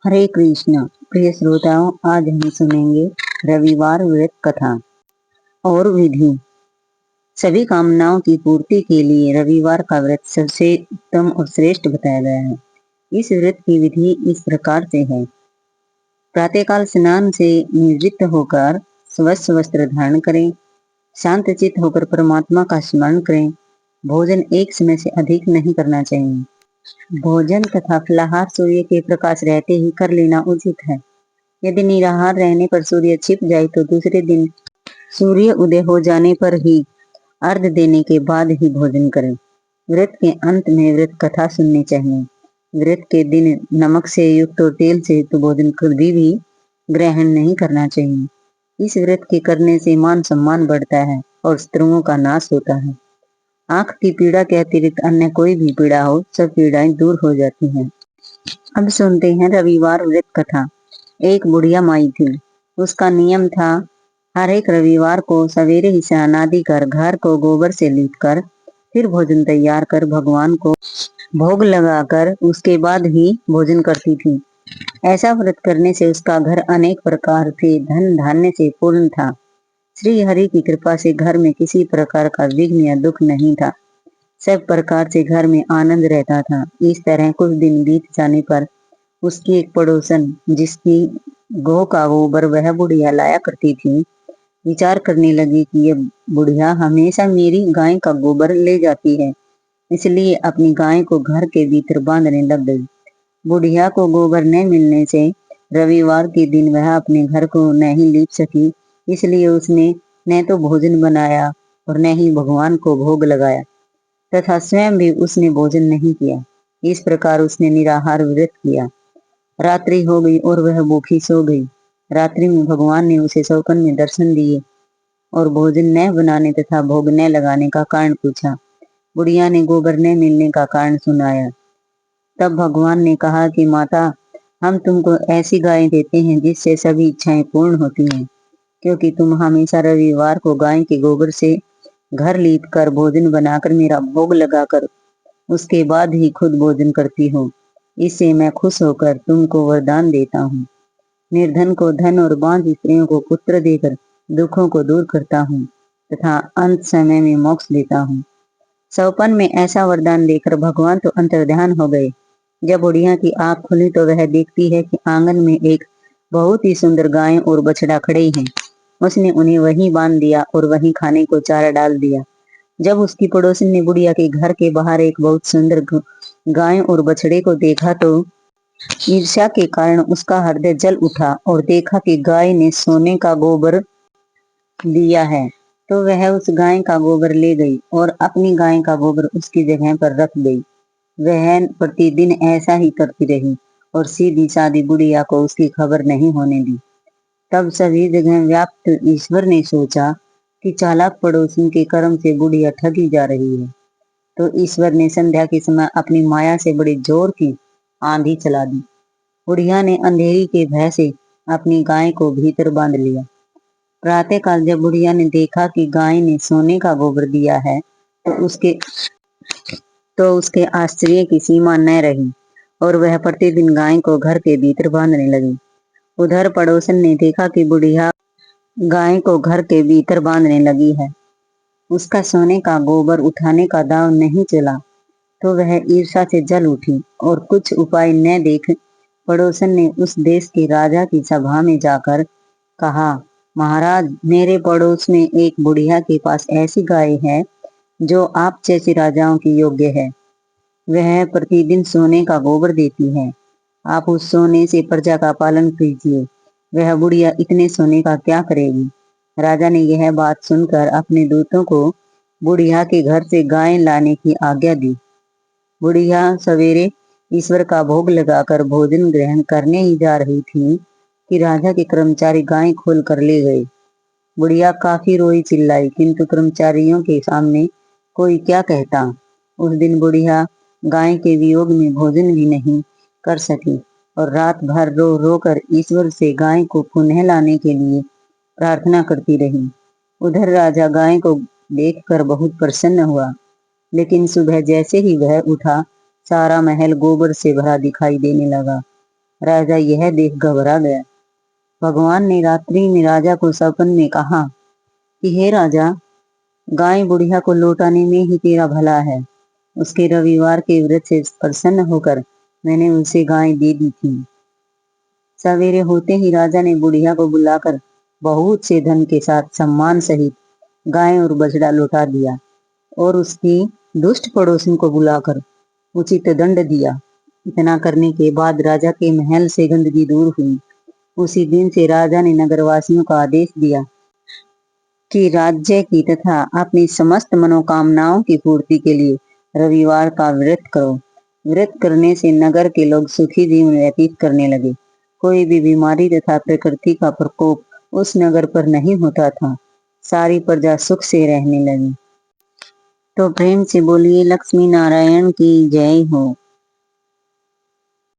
हरे कृष्ण। प्रिय श्रोताओं, आज हम सुनेंगे रविवार व्रत कथा और विधि। सभी कामनाओं की पूर्ति के लिए रविवार का व्रत सबसे उत्तम और श्रेष्ठ बताया गया है। इस व्रत की विधि इस प्रकार से है। प्रातःकाल स्नान से निवृत्त होकर स्वच्छ वस्त्र धारण करें। शांत चित्त होकर परमात्मा का स्मरण करें। भोजन एक समय से अधिक नहीं करना चाहिए। भोजन तथा फलाहार सूर्य के प्रकाश रहते ही कर लेना उचित है। यदि निराहार रहने पर सूर्य छिप जाए तो दूसरे दिन सूर्य उदय हो जाने पर ही अर्घ देने के बाद ही भोजन करें। व्रत के अंत में व्रत कथा सुननी चाहिए। व्रत के दिन नमक से युक्त और तेल से युक्त भोजन कभी भी ग्रहण नहीं करना चाहिए। इस व्रत के करने से मान सम्मान बढ़ता है और शत्रुओं का नाश होता है। आंख की पीड़ा के अतिरिक्त अन्य कोई भी पीड़ा हो, सब पीड़ाएं दूर हो जाती हैं। अब सुनते हैं रविवार व्रत कथा। एक बुढ़िया माई थी। उसका नियम था, हर एक रविवार को सवेरे ही स्नान आदि कर घर को गोबर से लीप कर फिर भोजन तैयार कर भगवान को भोग लगाकर उसके बाद ही भोजन करती थी। ऐसा व्रत करने से उसका घर अनेक प्रकार के धन धान्य से पूर्ण था। श्री हरि की कृपा से घर में किसी प्रकार का विघ्न या दुख नहीं था। सब प्रकार से घर में आनंद रहता था। इस तरह कुछ दिन बीत जाने पर उसकी एक पड़ोसन, जिसकी गौ का गोबर वह बुढ़िया लाया करती थी, विचार करने लगी कि यह बुढ़िया हमेशा मेरी गाय का गोबर ले जाती है, इसलिए अपनी गाय को घर के भीतर बांधने लग गई। बुढ़िया को गोबर न मिलने से रविवार के दिन वह अपने घर को नहीं लीप सकी, इसलिए उसने न तो भोजन बनाया और न ही भगवान को भोग लगाया तथा स्वयं भी उसने भोजन नहीं किया। इस प्रकार उसने निराहार व्रत किया। रात्रि हो गई और वह भूखी सो गई। रात्रि में भगवान ने उसे स्वप्न में दर्शन दिए और भोजन न बनाने तथा भोग न लगाने का कारण पूछा। बुढ़िया ने गोबर न मिलने का कारण सुनाया। तब भगवान ने कहा कि माता, हम तुमको ऐसी गाय देते हैं जिससे सभी इच्छाएं पूर्ण होती हैं, क्योंकि तुम हमेशा रविवार को गाय के गोबर से घर लीप कर भोजन बनाकर मेरा भोग लगाकर उसके बाद ही खुद भोजन करती हो। इससे मैं खुश होकर तुमको वरदान देता हूँ। निर्धन को धन और बांझ स्त्रियों को पुत्र देकर दुखों को दूर करता हूँ तथा अंत समय में मोक्ष देता हूँ। स्वप्न में ऐसा वरदान देकर भगवान तो अंतर्ध्यान हो गए। जब बुढ़िया की आंख खुली तो वह देखती है कि आंगन में एक बहुत ही सुंदर गाय और बछड़ा खड़े हैं। उसने उन्हें वहीं बांध दिया और वहीं खाने को चारा डाल दिया। जब उसकी पड़ोसन ने बुढ़िया के घर के बाहर एक बहुत सुंदर गाय और बछड़े को देखा तो ईर्ष्या के कारण उसका हृदय जल उठा और देखा कि गाय ने सोने का गोबर दिया है, तो वह उस गाय का गोबर ले गई और अपनी गाय का गोबर उसकी जगह पर रख गई। वह प्रतिदिन ऐसा ही करती रही और सीधी सादी बुढ़िया को उसकी खबर नहीं होने दी। तब सभी जगह व्याप्त ईश्वर ने सोचा कि चालाक पड़ोसन के कर्म से बुढ़िया ठगी जा रही है, तो ईश्वर ने संध्या के समय अपनी माया से बड़े जोर की आंधी चला दी। बुढ़िया ने अंधेरी के भय से अपनी गाय को भीतर बांध लिया। प्रातःकाल जब बुढ़िया ने देखा कि गाय ने सोने का गोबर दिया है तो उसके आश्चर्य की सीमा न रही और वह प्रतिदिन गाय को घर के भीतर बांधने लगी। उधर पड़ोसन ने देखा कि बुढ़िया गाय को घर के भीतर बांधने लगी है, उसका सोने का गोबर उठाने का दाव नहीं चला, तो वह ईर्ष्या से जल उठी और कुछ उपाय न देख पड़ोसन ने उस देश के राजा की सभा में जाकर कहा, महाराज, मेरे पड़ोस में एक बुढ़िया के पास ऐसी गाय है जो आप जैसे राजाओं की योग्य है। वह प्रतिदिन सोने का गोबर देती है। आप उस सोने से प्रजा का पालन कीजिए। वह बुढ़िया इतने सोने का क्या करेगी। राजा ने यह बात सुनकर अपने दूतों को बुढ़िया के घर से गाय लाने की आज्ञा दी। बुढ़िया सवेरे ईश्वर का भोग लगाकर भोजन ग्रहण करने ही जा रही थी कि राजा के कर्मचारी गाय खोल कर ले गए। बुढ़िया काफी रोई चिल्लाई, किंतु कर्मचारियों के सामने कोई क्या कहता। उस दिन बुढ़िया गाय के वियोग में भोजन भी नहीं कर सकी और रात भर रो रो कर ईश्वर से गाय को पुनः लाने के लिए प्रार्थना करती रही। उधर राजा गाय को देखकर बहुत प्रसन्न हुआ, लेकिन सुबह जैसे ही वह उठा, सारा महल गोबर से भरा दिखाई देने लगा। राजा यह देख घबरा गया। भगवान ने रात्रि में राजा को सपन में कहा कि हे राजा, गाय बुढ़िया को लौटाने में ही तेरा भला है। उसके रविवार के व्रत से प्रसन्न होकर मैंने उसे गाय दे दी थी। सवेरे होते ही राजा ने बुढ़िया को बुलाकर बहुत से धन के साथ सम्मान सहित गाय और बछड़ा लौटा दिया और उसकी दुष्ट पड़ोसन को बुलाकर उचित दंड दिया। इतना करने के बाद राजा के महल से गंदगी दूर हुई। उसी दिन से राजा ने नगरवासियों का आदेश दिया कि राज्य की तथा अपनी समस्त मनोकामनाओं की पूर्ति के लिए रविवार का व्रत करो। व्रत करने से नगर के लोग सुखी जीवन व्यतीत करने लगे। कोई भी बीमारी तथा प्रकृति का प्रकोप उस नगर पर नहीं होता था। सारी प्रजा सुख से रहने लगी। तो प्रेम से बोलिए लक्ष्मी नारायण की जय हो।